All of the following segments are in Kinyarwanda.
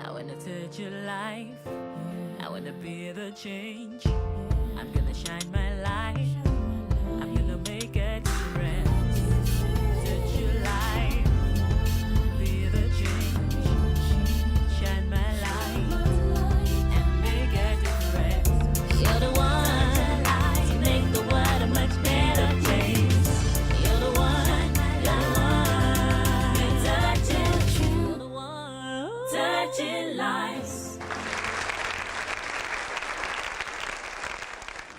I wanna touch your life. I wanna be the change. I'm gonna shine my light. I'm gonna make a difference. Touch your life. Be the change. Shine my light and make a difference. You're the one to make the world a much better place. You're the one. You're the one. You're touching. You're the one touching lives.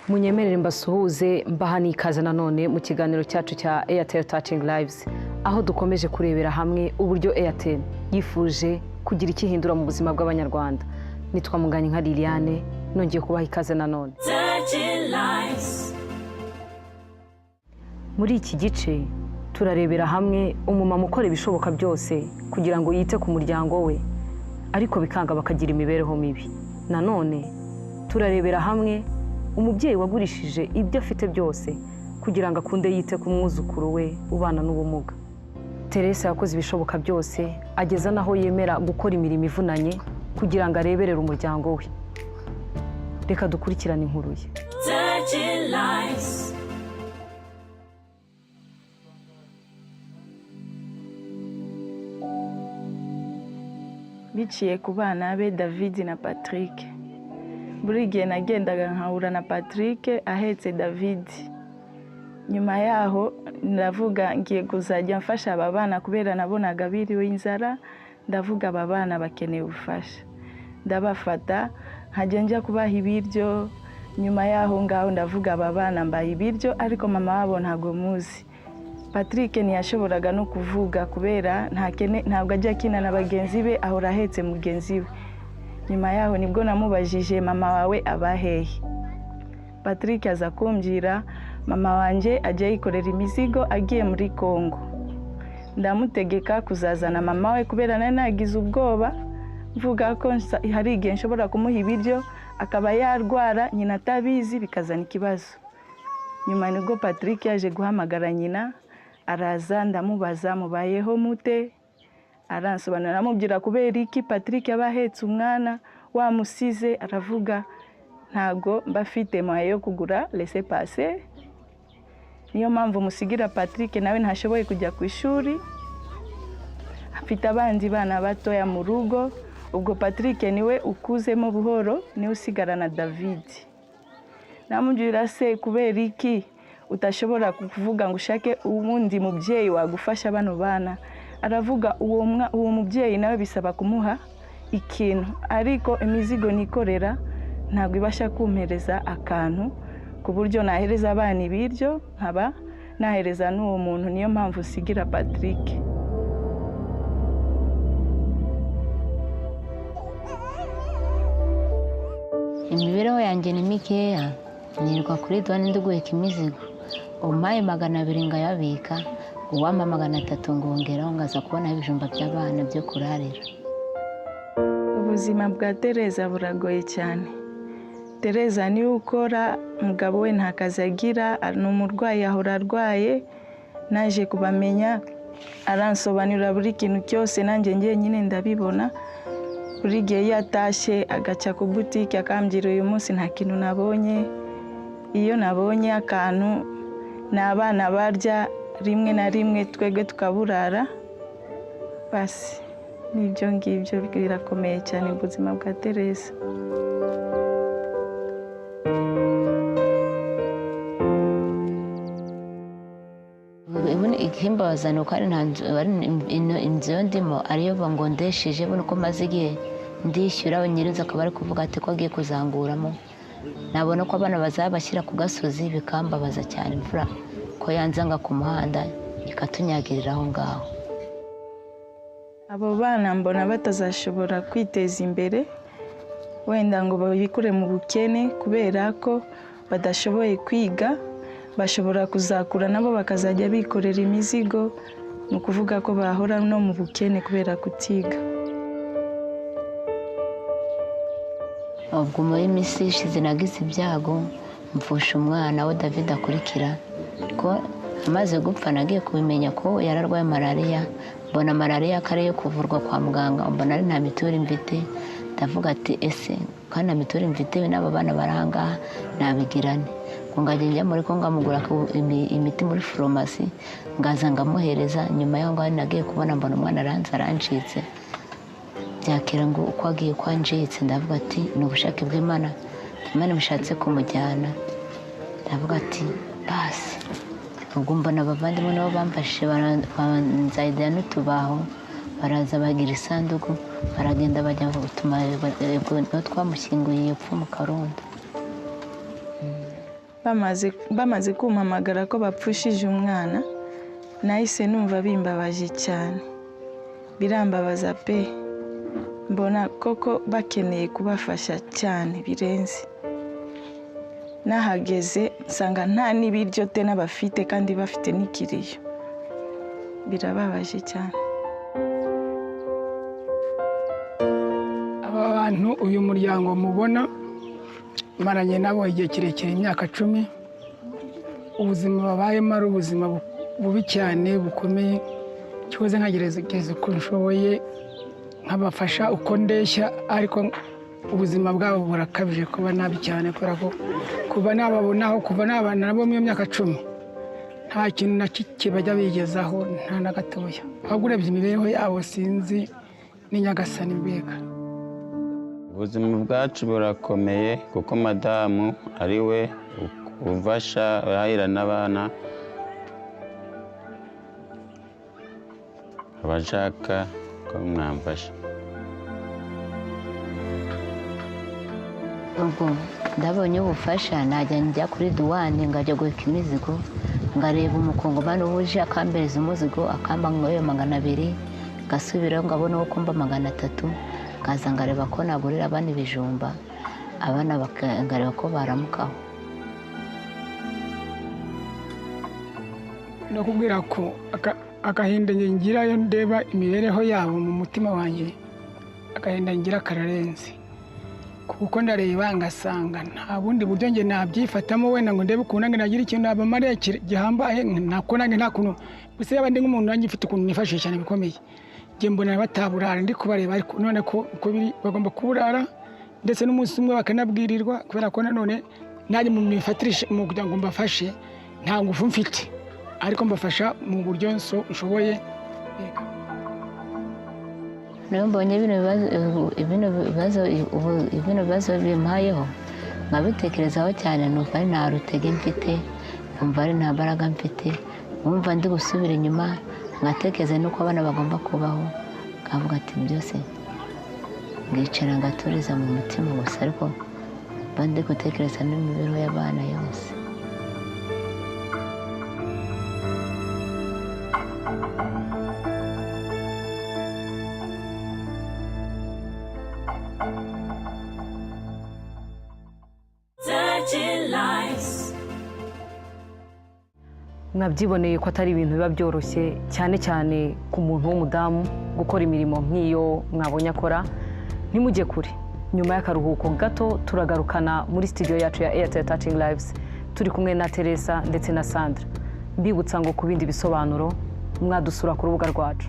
munyemerere mbasuhuze mbaha n'ikaze nanone mu kiganiro cyacu cya Airtel Touching Lives, aho dukomeje kurebera hamwe uburyo Airtel yifuje kugira ikihindura mu buzima bw'abanyarwanda. Nitwa Munganye nka Liliane, nongeye kubaha ikaze nanone. Muri iki gice turarebera hamwe umumama ukora ibishoboka byose kugira ngo yite ku muryango we, ariko bikanga bakagira imibereho mibi. Nanone turarebera hamwe umubyeyi wagurishije ibyo afite byose kugira ngo akunde yite ku mwuzukuru we ubana n'ubumuga. Teresa yakoze ibishoboka byose ageza naho yemera gukora imirimo ivunanye kugira ngo areberere umuryango we. Reka dukurikirane inkuru ye. Biciye ku bana be David na Patrick. Buri gihe nagendaga nkahura na Patrick ahetse David. Nyuma yaho ndavuga ngiye kuzajya mfasha aba bana kubera nabonaga biriwe inzara, ndavuga aba bana bakeneye ubufasha. Ndabafata nkajya njya kubaha ibiryo. Nyuma yaho ngaho ndavuga aba bana mbaye ibiryo, ariko mama wabo ntago muzi. Patrick ntiyashoboraga no kuvuga kubera ntabwo ajya akina na bagenzi be, ahora ahetse mugenzi we. Nyuma yaho nibwo namubajije mama wawe abahehe. Patrick aza kumbwira mama wanje ajya yikorera imizigo agiye muri Kongo. Ndamutegeka kuzazana mama we kubera nari nagize ubwoba, mvuga ko hari igihe nshobora kumuha ibiryo akaba yarwara nyina atabizi bikazana ikibazo. Nyuma nibwo Patrick yaje guhamagara nyina, araza ndamubaza mubayeho mute. Aransobanura, namubwira kubera iki Patrick yabahetse umwana wamusize. Aravuga ntago mbafite moyo yo kugura laisser passer, niyo mpamvu musigira Patrick nawe ntashoboye kujya ku ishuri, afite abandi bana batoya mu rugo. Ubwo Patrick niwe ukuzemo buhoro, niwe usigarana David. Namubwira se kubera iki utashobora kuvuga ngo ushake ubundi mubyeyi wagufasha bano bana. Aravuga uwo mubyeyi nawe bisaba kumuha ikintu, ariko imizigo nikorera ntabwo ibasha kumpereza akantu ku buryo nahereza abana ibiryo nkaba nahereza n'uwo muntu. Niyo mpamvu sigira Patrick. Imibereho yanjye ni mikeya, nirwa kuri douane nduguheka imizigo. Umpaye 200 ngayabika, uwampa 300 ngongeraho ngaza kubona ibijumba by'abana byo kurarira. Ubuzima bwa Teresa buragoye cyane. Teresa ni ukora, mugabo we nta kazi agira, ni umurwayi ahora arwaye. Naje kubamenya aransobanurira buri kintu cyose, nanjye nyine ndabibona. Buri gihe yatashe agaca ku boutique akambwira uyu munsi nta kintu nabonye. Iyo nabonye akantu n'abana barya rimwe na rimwe twebwe tukaburara. Basi nibyo ngibyo birakomeye cyane ubuzima bwa Teresa. Ibone ikimbaza nuko ari inzu ndimo ariyo bangondesheje, bone ko maze igihe ndishyura nyiriza akaba ari kuvuga ati ko agiye kuzanguramo. Nabona ko abana bazabashyira ku gasozi bikambabaza cyane, imvura ko yanzanga ku muhanda ikatunyagirira aho ngaho. Abo bana mbona batazashobora kwiteza imbere, wenda ngo babikure mu bukene kubera ko badashoboye kwiga. Bashobora kuzakura nabo bakazajya bikorera imizigo, ni ukuvuga ko bahora no mu bukene kubera kutiga. Ubwo muri misi ishize nagize ibyago, mfusha umwana we David akurikira ko amaze gupfa. Nagiye kubimenya ko yararwaye malaria, mbona malariya kare yo kuvurwa kwa muganga, mbona ari nta mituweli mfite. Ndavuga ati ese kandi nta mituweli mfite n'aba bana barangaha nabigirane, ngo ngajya njya muri ko ngamugura imiti muri farumasi ngaza ngamuhereza. Nyuma y'aho ngaho nagiye kubona mbona umwana arancitse, byakira ngo uko agiye kwanjitse. Ndavuga ati ni ubushake bw'Imana, Imana mushatse kumujyana. Ndavuga ati basi, ubwo mbona abavandimwe nabo bamfashe banzayidira n'utubaho, baraza bagira isanduku, baragenda bajya gutuma twamushyinguye epfo mu Karundo. bamaze kumpamagara ko bapfushije umwana, nahise numva bimbabaje cyane, birambabaza pe. Mbona koko bakeneye kubafasha cyane birenze. Nahageze nsanga nta n'ibiryo te n'abafite kandi bafite n'ikiriyo, birababaje cyane. Aba bantu uyu muryango mubona maranye nabo igihe kirekire, imyaka 10. Ubuzima babayemo ari ubuzima bubi cyane bukomeye, cyoze nkagerageza uko nshoboye nkabafasha uko ndeshya, ariko ubuzima bwabo burakabije kuba nabi cyane, kubera ko kuva nababonaho, kuva nabana nabo mu myaka 10 nta kintu na kike bajya bigezaho, nta na gatoya. Ahubwo urebye imibereho yabo sinzi ni nyagasani mbega. Ubuzima bwacu burakomeye kuko madamu ari we ufasha arahira n'abana, abashaka ko mwamfasha. Ubwo ndabonye ubufasha najya njya kuri duwane ngajya guheka imizigo, ngareba umukongomani uje akambereza umuzigo akamba nk'ayo 200, ngasubirayo ngabona uko kumba 300, ngaza ngareba ko nagurira abana ibijumba, abana ngareba ko baramukaho. Ndakubwira ko agahinda ngira yo ndeba imibereho yabo mu mutima wanjye, agahinda ngira kararenze, kuko ndareba ngasanga nta bundi buryo nge nabyifatamo wenda ngo ndebe ukuntu nagira ikintu abamariya gihambaye, nako nange nta kuntu bise yaba ndi nk'umuntu nange mfite ukuntu nifashisha cyane bikomeye. Nge mbona bataburara ndi kubareba, ariko none ko biri bagomba kuburara, ndetse n'umunsi umwe bakanabwirirwa, kubera ko nanone nanjye mu mifatirisha mu kugira ngo mbafashe nta ngufu mfite, ariko mbafasha mu buryo nshoboye. Nayo mbonye ibino bibazo bimpayeho nkabitekerezaho cyane, numva ari nta rutege mfite, numva ari nta mbaraga mfite, numva ndi gusubira inyuma, ngatekereza nuko abana bagomba kubaho, ngavuga ati byose ngicara ngaturiza mu mutima gusa, ariko mba ndi gutekereza n'imibereho y'abana yose. Mwabyiboneye ko atari ibintu biba byoroshye, cyane cyane ku muntu w'umudamu gukora imirimo nk'iyo mwabonye akora. Ntimujye kure, nyuma y'akaruhuko gato turagarukana muri studio yacu ya Airtel Touching Lives, turi kumwe na Teresa ndetse na Sandra. Mbibutsa ngo ku bindi bisobanuro mwadusura ku rubuga rwacu.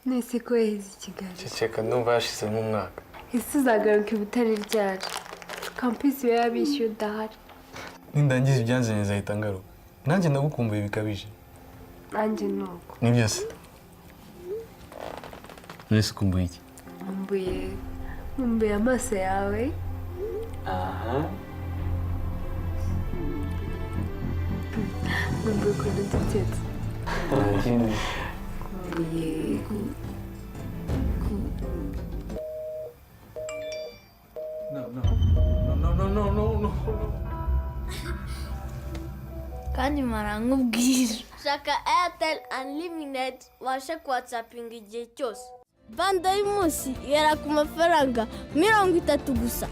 Nese ko yaheze i Kigali. Ceceka ndumva yashize nk'umwaka. Ese uzagaruka i Butare ryari? Kampisi we yabishyuye udahari. Nindangiza ibyanzanye nzahita ngaruka. Nanjye ndagukumbuye bikabije. Nanjye nuko. Ni byose. Nese ukumbuye iki? Nkumbuye amaso yawe. Aha. Nkumbuye ukuntu dutetse. Ikindi. No. Kandi marangubwira shaka Airtel Unlimited washe WhatsApping igihe cyose. Banda y'umunsi yera ku mafaranga 30 gusa.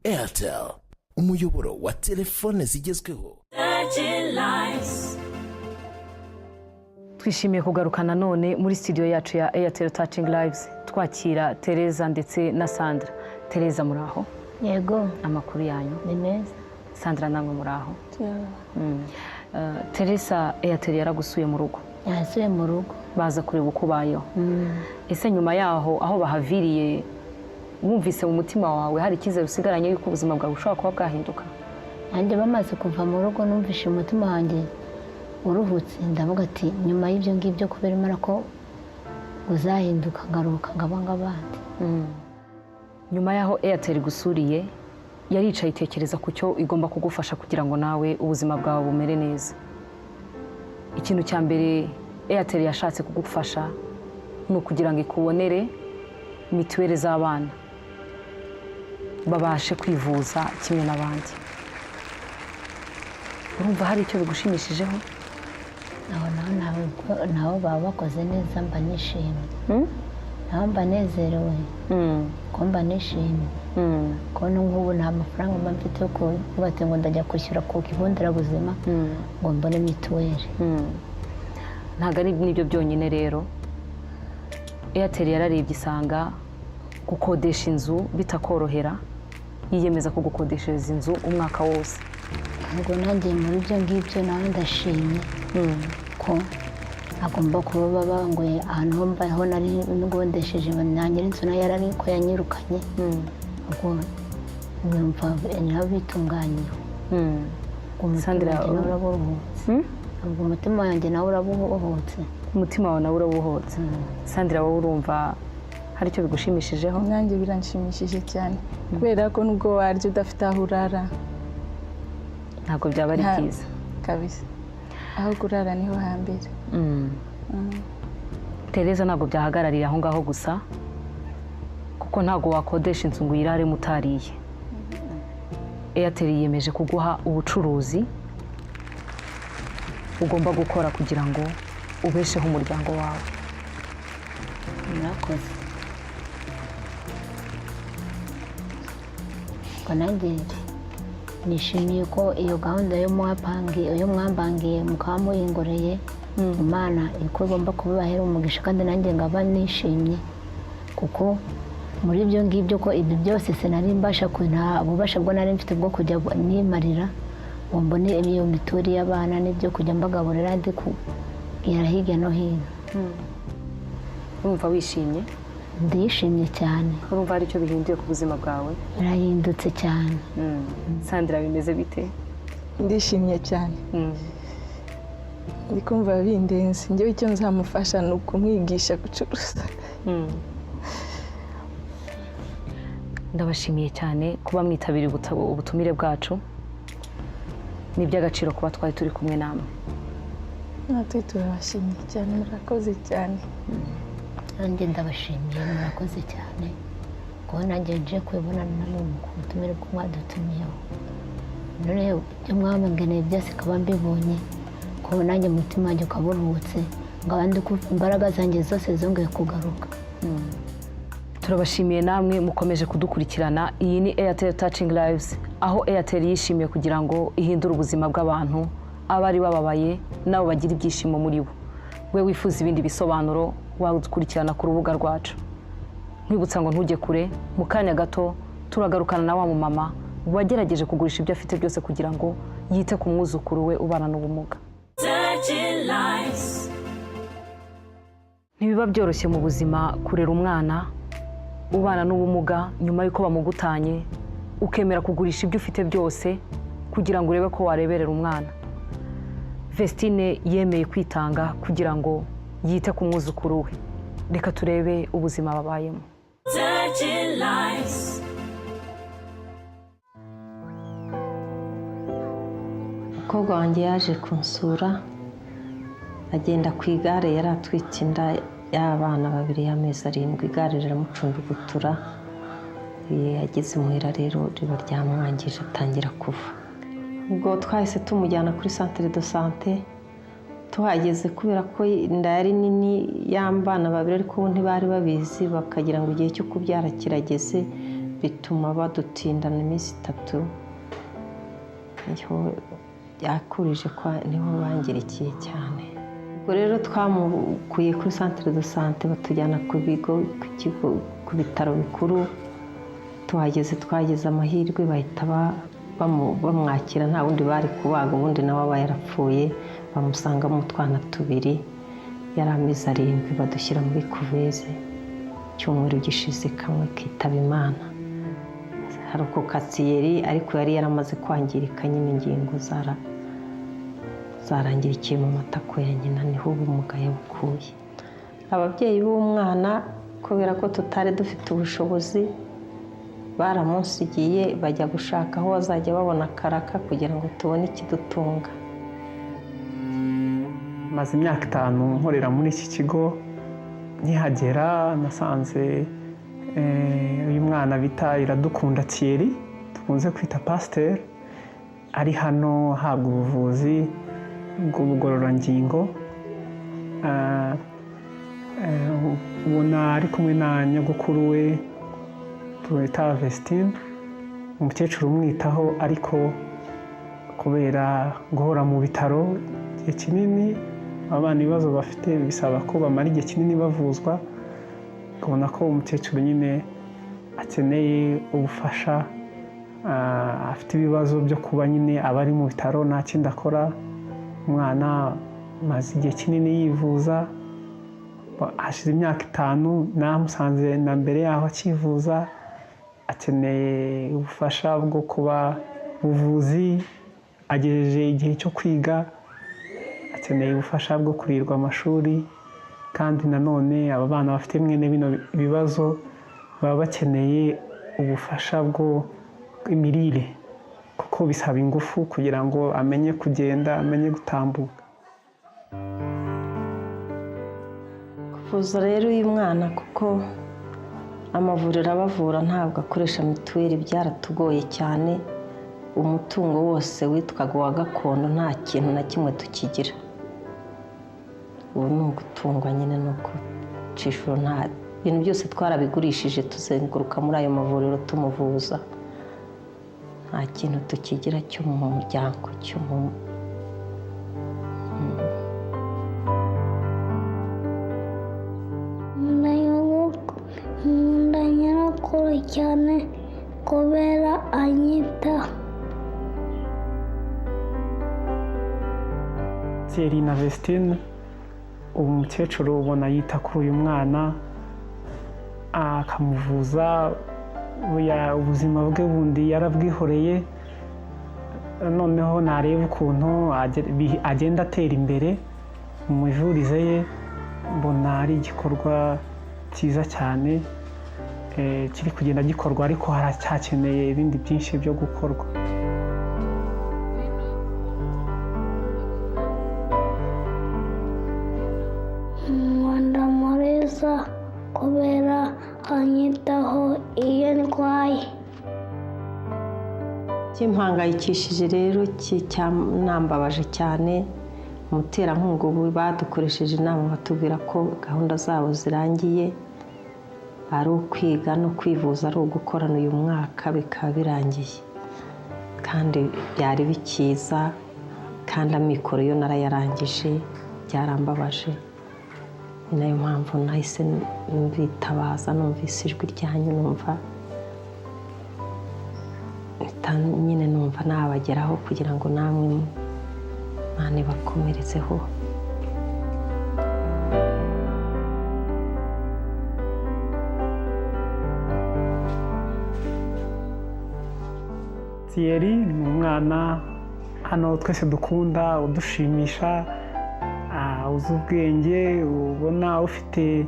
Airtel, umuyoboro wa telefone zigezweho. twishimiye kugaruka nanone muri studio yacu ya Airtel Touching Lives twakira Tereza ndetse na Sandra. Tereza muraho? Yego. Amakuru yanyu? Ni meza. Sandra namwe muraho? Teresa, Airtel yaragusuye mu rugo? Yasuye mu rugo. Baza kureba uko ubayeho? Ese nyuma yaho aho bahaviriye wumvise mu mutima wawe hari icyizere usigaranye yuko ubuzima bwawe bushobora kuba bwahinduka? Nanjye bamaze kuva mu rugo numvishe umutima wanjye uruhutse, ndavuga ati nyuma y'ibyo ngibyo kubera imana ko uzahinduka ngaruka ngaba nk'abandi. Nyuma yaho Airtel gusuriye yaricaye itekereza ku cyo igomba kugufasha kugira ngo nawe ubuzima bwawe bumere neza. Ikintu cya mbere Airtel yashatse kugufasha ni ukugira ngo ikubonere mituweli z'abana babashe kwivuza kimwe n'abandi. Urumva hari icyo bigushimishijeho? Naho baba bakoze neza mba nishimye. Naho mba nezerewe ko mba nishimye. Ko n'ubu nta mafaranga mba mfite yo kuvuga ngo ndajya kwishyura ku kigo nderabuzima ngo mbone mituweli. Ntabwo ari n'ibyo byonyine rero. Airtel yararebye isanga gukodesha inzu bitakorohera, yiyemeza kugukodeshereza inzu umwaka wose. Ubwo nanjye muri ibyo ngibyo nawe ndashimye ko agomba kuba babangoye ahantu mbaho nari ngondesheje na nyir'inzu nayo yarari ko yanyirukanye. Ubwo nyumva naho bitunganyije. Sandra uraburuhutse. Ubwo umutima wanjye nawe urabuhutse. Umutima wawe nawe urabuhutse. Sandra wowe urumva hari icyo bigushimishijeho? Nanjye biranshimishije cyane kubera ko nubwo warya udafite aho urara ntabwo byaba ari byiza kabisa. Aho kurara niho hambere. Tereza ntabwo byahagararira aho ngaho gusa kuko ntabwo wakodesha inzu ngo uyirare mutariye. Airtel yiyemeje kuguha ubucuruzi ugomba gukora kugira ngo ubesheho umuryango wawe. Murakoze. Ko nanjye nishimiye ko iyo gahunda yo mwambangiye mukaba muyingoreye Imana iko igomba kubibahera umugisha, kandi nanjye ngaba nishimye kuko muri ibyo ngibyo ko ibyo byose sinari mbasha nta bubasha bwo nari mfite bwo kujya nimarira ngo mbone iyo mituweli y'abana n'ibyo kujya mbagaburira ndi kugira hirya no hino. Urumva wishimye? Ndishimye cyane. Urumva hari icyo bihinduye ku buzima bwawe? Birahindutse cyane. Sandra bimeze bite? Ndishimye cyane. Ndi kumva bindenze. Njyewe icyo nzamufasha ni ukumwigisha gucuruza. Ndabashimiye cyane kuba mwitabiriye ubutumire bwacu. Ni iby'agaciro kuba twari turi kumwe namwe. Natwe turabashimiye cyane, murakoze cyane. Nanjye ndabashimiye, murakoze cyane kuko nanjye nje kwibonana namwe mu butumire bwo mwadutumiyeho. None ibyo mwambanganiye byose kaba mbibonye ko nanjye umutima wanjye ukaburuhutse, ngaba ndi kumva imbaraga zanjye zose zongeye kugaruka. Turabashimiye namwe mukomeje kudukurikirana. Iyi ni Airtel Touching Lives, aho Airtel yishimiye kugira ngo ihindure ubuzima bw'abantu abari bababaye nabo bagira ibyishimo muri bo. We wifuza ibindi bisobanuro wadukurikirana ku rubuga rwacu. Nkwibutsa ngo ntujye kure, mu kanya gato turagarukana na wa mumama wagerageje kugurisha ibyo afite byose kugira ngo yite ku mwuzukuru we ubana n'ubumuga. Ntibiba byoroshye mu buzima kurera umwana ubana n'ubumuga nyuma y'uko bamugutanye ukemera kugurisha ibyo ufite byose kugira ngo urebe ko wareberera umwana. Vestine yemeye kwitanga kugira ngo yite ku mwuzukuru we. Reka turebe ubuzima babayemo. Umukobwa wanjye yaje kunsura agenda ku igare, yari atwite inda y'abana babiri y'amezi 7. Igare riramucundugutura, yageze imuhira rero riba ryamwangije atangira kuva. Ubwo twahise tumujyana kuri centre de santé. Tuhageze kubera ko inda yari nini y'abana babiri ariko ntibari babizi, bakagira ngo igihe cyo kubyara kirageze, bituma badutindana iminsi 3. Niho yakurije kwa niho bangirikiye cyane. ubwo rero twamukuye kuri centre de sante batujyana ku kigo ku bitaro bikuru. Tuhageze twagize amahirwe bahita bamwakira, nta wundi bari kubaga, ubundi nawe aba yarapfuye. Bamusangamo utwana tubiri, yari amezi 7, badushyira muri kuveze. Icyumweru gishize kamwe kitaba Imana. Hari uko Katsiyeri ariko yari yaramaze kwangirika, nyine ingingo zarangirikiye mu matako ya nyina, niho ubumuga yabukuye. Ababyeyi b'umwana kubera ko tutari dufite ubushobozi, baramunsigiye bajya gushaka aho bazajya babona karaka kugira ngo tubone ikidutunga. Maze imyaka 5 nkorera muri iki kigo. Nkihagera nasanze uyu mwana bita Iradukunda Thierry, tukunze kwita Pasteur, ari hano ahabwa ubuvuzi bw'ubugororangingo. Ubona ari kumwe na nyogokuru we Tuweta Vestine, umukecuru umwitaho, ariko kubera guhora mu bitaro igihe kinini, abana ibibazo bafite bisaba ko bamara igihe kinini bavuzwa. Ukabona ko umukecuru nyine akeneye ubufasha, afite ibibazo byo kuba nyine abari mu bitaro nta kindi akora. Umwana maze igihe kinini yivuza, hashize imyaka 5 namusanze na mbere yaho akivuza. Akeneye ubufasha bwo kuba buvuzi, agejeje igihe cyo kwiga, akeneye ubufasha bwo kurirwa amashuri. Kandi nanone aba bana bafite mwene bino bibazo baba bakeneye ubufasha bw'imirire, kuko bisaba ingufu kugira ngo amenye kugenda, amenye gutambuka. Kuvuza rero uyu mwana, kuko amavuriro abavura ntabwo akoresha mituweli, byaratugoye cyane. Umutungo wose witwaga uwa gakondo nta kintu na kimwe tukigira. Ubu ni ugutungwa nyine, ni ukucishura. Nta bintu byose twarabigurishije tuzenguruka muri ayo mavuriro tumuvuza. Nta kintu tukigira cyo mu muryango nkunda nyirakuru cyane kubera anyitaho. Thierry na Vestine, ubu umukecuru ubona yita kuri uyu mwana, akamuvuza. Ubuzima bwe bundi yarabwihoreye, noneho nareba ukuntu agenda atera imbere mu mivurize ye. Mbona ari igikorwa cyiza cyane kiri kugenda gikorwa, ariko haracyakeneye ibindi byinshi byo gukorwa. Ndamuriza kubera anyitaho iyo ndwaye. Kimpangayikishije rero cyanambabaje cyane, umuterankunga ubu badukoresheje inama batubwira ko gahunda zabo zirangiye, ari ukwiga no kwivuza ari ugukorana uyu mwaka bikaba birangiye. Kandi byari bikiza, kandi amikoro yo narayarangije, byarambabaje. Ni nayo mpamvu nahise mbitabaza, numvise ijwi ryanyu, numva nyine numva nabageraho kugira ngo namwe Imana ibakomerezeho. Thierry ni umwana hano twese dukunda, udushimisha, uzi ubwenge, ubona ufite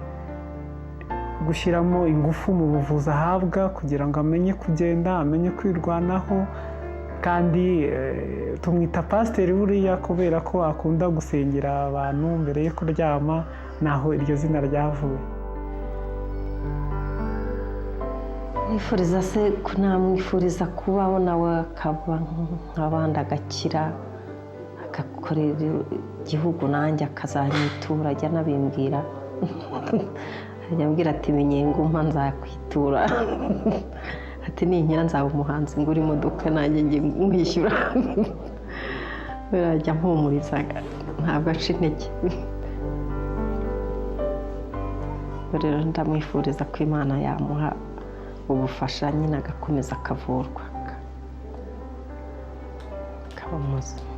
gushyiramo ingufu mu buvuzi ahabwa kugira ngo amenye kugenda, amenye kwirwanaho. Kandi tumwita Pasiteri buriya kubera ko akunda gusengera abantu mbere yo kuryama, naho iryo zina ryavuye. Namwifuriza kubaho nawe akaba nk'abandi, agakira, agakorera igihugu, nanjye akazanyitura. Ajya anabimbwira, ajya ambwira ati Minyengo mpa nzakwitura, ati ninkira nzaba umuhanzi ngura imodoka nanjye njye mwishyura. Birajya mpumuriza, ntabwo aca intege. rero ndamwifuriza ko Imana yamuha ubufasha nyine agakomeza akavurwa akaba muzima.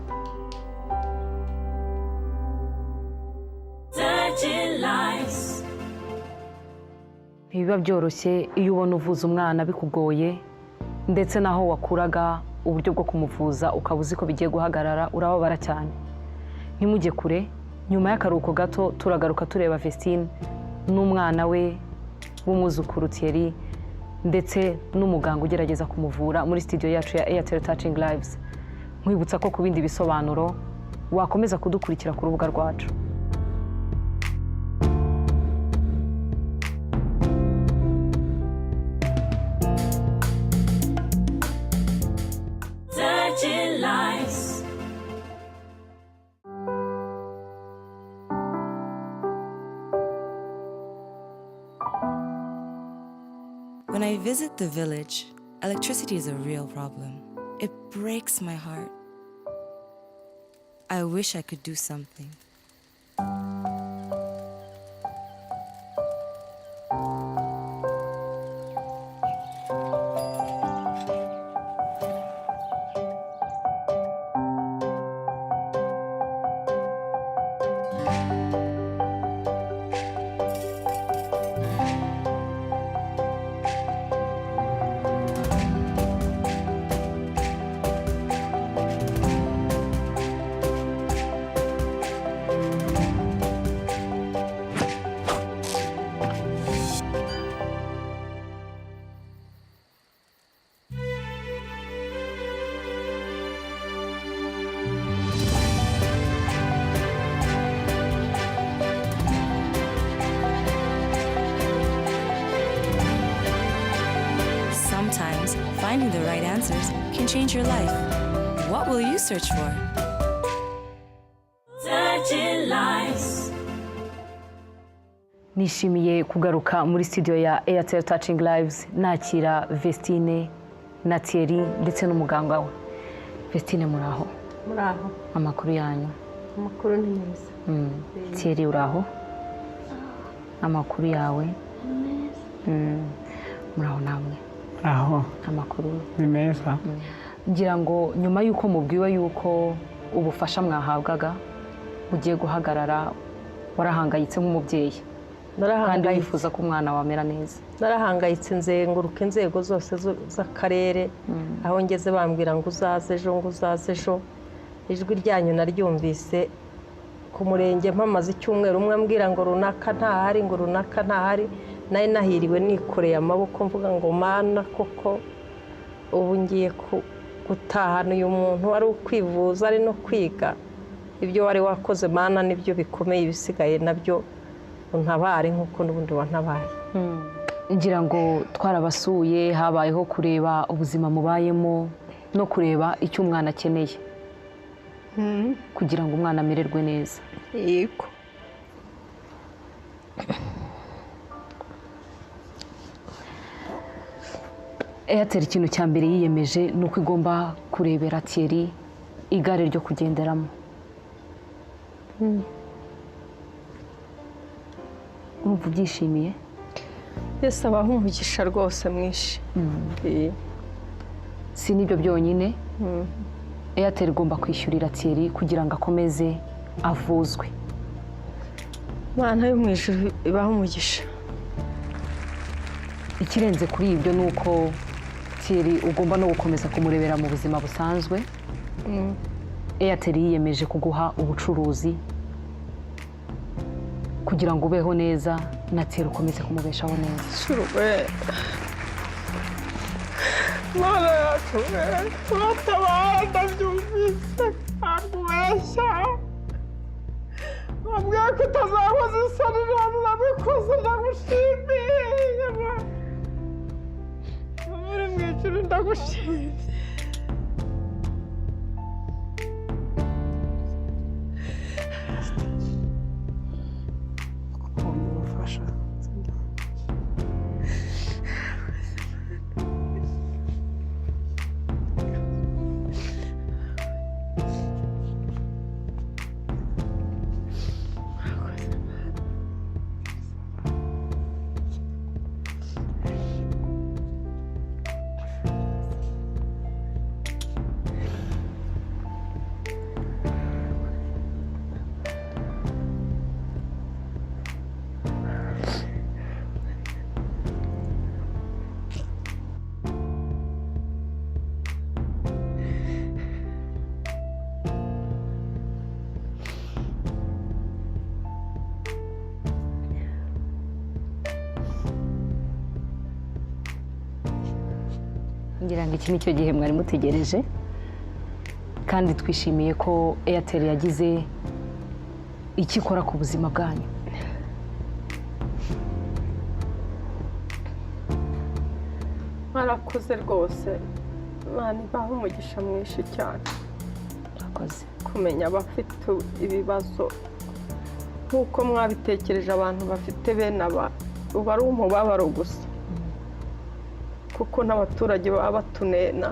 ntibiba byoroshye iyo ubona uvuza umwana bikugoye ndetse n'aho wakuraga uburyo bwo kumuvuza ukaba uzi ko bigiye guhagarara urababara cyane. ntimujye kure, nyuma y'akaruhuko gato turagaruka tureba Vestine n'umwana we w'umwuzukuru Thierry ndetse n'umuganga ugerageza kumuvura muri studio yacu ya Airtel Touching Lives. nkwibutsa ko ku bindi bisobanuro wakomeza kudukurikira ku rubuga rwacu. When I visit the village, electricity is a real problem. It breaks my heart. I wish I could do something. Sometimes finding the right answers can change your life. What will you search for? Nishimiye kugaruka muri studio ya Airtel Touching Lives nakira Vestine na Thierry ndetse n'umuganga we. Vestine muraho? Muraho. Amakuru yanyu? Amakuru ni meza. Thierry uraho? Amakuru yawe? Muraho namwe? Aho. Amakuru ni meza. ngira ngo nyuma y'uko mubwiwe y'uko ubufasha mwahabwaga bugiye guhagarara warahangayitse nk'umubyeyi kandi wifuza ko umwana wamera neza. Narahangayitse nzenguruka inzego zose z'akarere aho ngeze bambwira ngo uzaze ejo ijwi ryanyu naryumvise ku murenge mpamaze icyumweru umwe ambwira ngo runaka ntahari ngo runaka ntahari nari nahiriwe nikoreye amaboko mvuga ngo mana koko ubu ngiye gutahana uyu muntu ari ukwivuza ari no kwiga ibyo wari wakoze mana nibyo bikomeye ibisigaye nabyo untabare nk'uko n'ubundi wantabaye. ngira ngo twarabasuye habayeho kureba ubuzima mubayemo no kureba icyo umwana akeneye kugira ngo umwana amererwe neza. Yego. Airtel ikintu cya mbere yiyemeje ni uko igomba kurebera Thierry igare ryo kugenderamo. Urumva ubyishimiye? Yesu abaho umugisha rwose mwinshi. Si n'ibyo byonyine, Airtel igomba kwishyurira Thierry kugira ngo akomeze avuzwe. Mana yo mu ijuru ibaho umugisha. Ikirenze kuri ibyo ni uko Thierry ugomba no gukomeza kumurebera mu buzima busanzwe. Airtel yiyemeje kuguha ubucuruzi kugira ngo ubeho neza na Thierry ukomeze kumubeshaho neza. Surwe. Mana yacu turatabara ndabyumvise akubeshya. Wambwiye ko utazahoza isoni none urabikoze ndagushimiye. Muri mu ijuru ndagushimiye. ngira ngo iki ni cyo gihe mwari mutegereje kandi twishimiye ko Airtel yagize icyo ikora ku buzima bwanyu. mwarakoze rwose, Imana ibaha umugisha mwinshi cyane. Murakoze. Kumenya abafite ibibazo nk'uko mwabitekereje abantu bafite bene aba, uba ari umubabaro gusa kuko n'abaturage baba batunena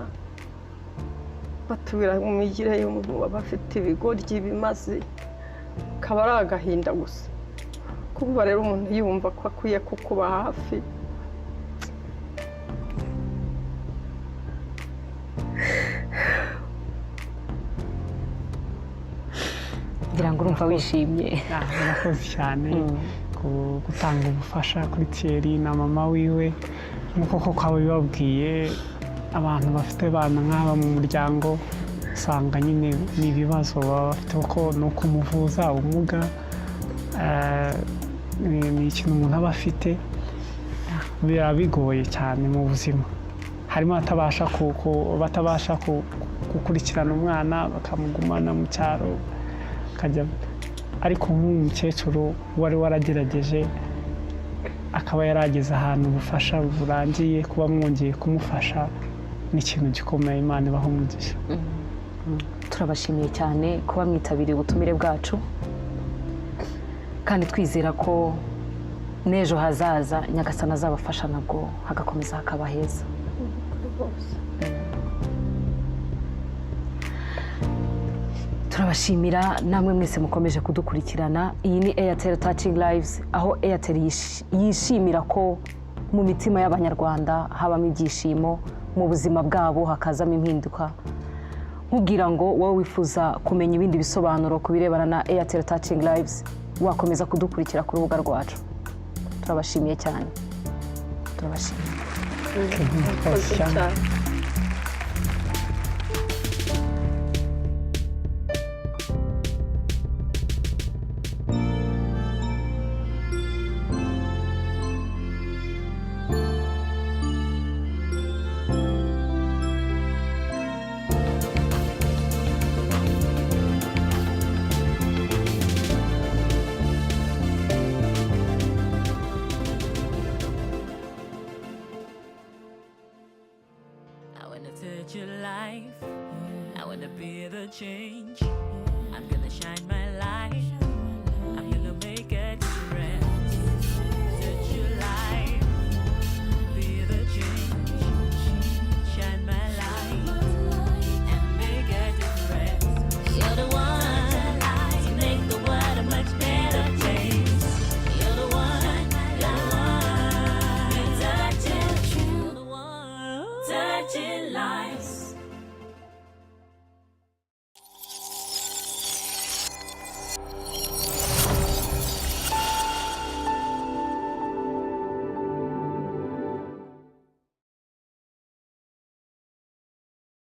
batubira mu migire y'umuntu baba bafite ibigoryi bimaze, kaba ari agahinda gusa. Kuba rero umuntu yumva ko akwiye kukuba hafi, ngira ngo urumva wishimye. Murakoze cyane gutanga ubufasha kuri Thierry na mama wiwe, nk'uko koko babibabwiye, abantu bafite abana nk'aba mu muryango usanga nyine ni ibibazo baba bafite, kuko ni ukumuvuza ubumuga ni ikintu umuntu aba afite, biba bigoye cyane mu buzima. Harimo batabasha gukurikirana umwana bakamugumana mu cyaro akajya, ariko nk'uyu mukecuru wari waragerageje akaba yarageze ahantu ubufasha burangiye, kuba mwongeye kumufasha ni ikintu gikomeye. Imana ibaha umugisha. Turabashimiye cyane kuba mwitabiriye ubutumire bwacu kandi twizera ko n'ejo hazaza Nyagasani azabafasha nabwo hagakomeza hakaba heza. Turabashimira namwe mwese mukomeje kudukurikirana. Iyi ni Airtel Touching Lives, aho Airtel yishimira ko mu mitima y'Abanyarwanda habamo ibyishimo, mu buzima bwabo hakazamo impinduka. Nkubwira ngo wowe wifuza kumenya ibindi bisobanuro ku birebana na Airtel Touching Lives, wakomeza kudukurikira ku rubuga rwacu. Turabashimiye cyane. Turabashimiye. Touch your life, I wanna be the change. I'm gonna shine my light, I'm gonna make a difference. Touch your life, be the change. Shine my light and make a difference. You're the one to make the world a much better place. You're the one, you're touching lives.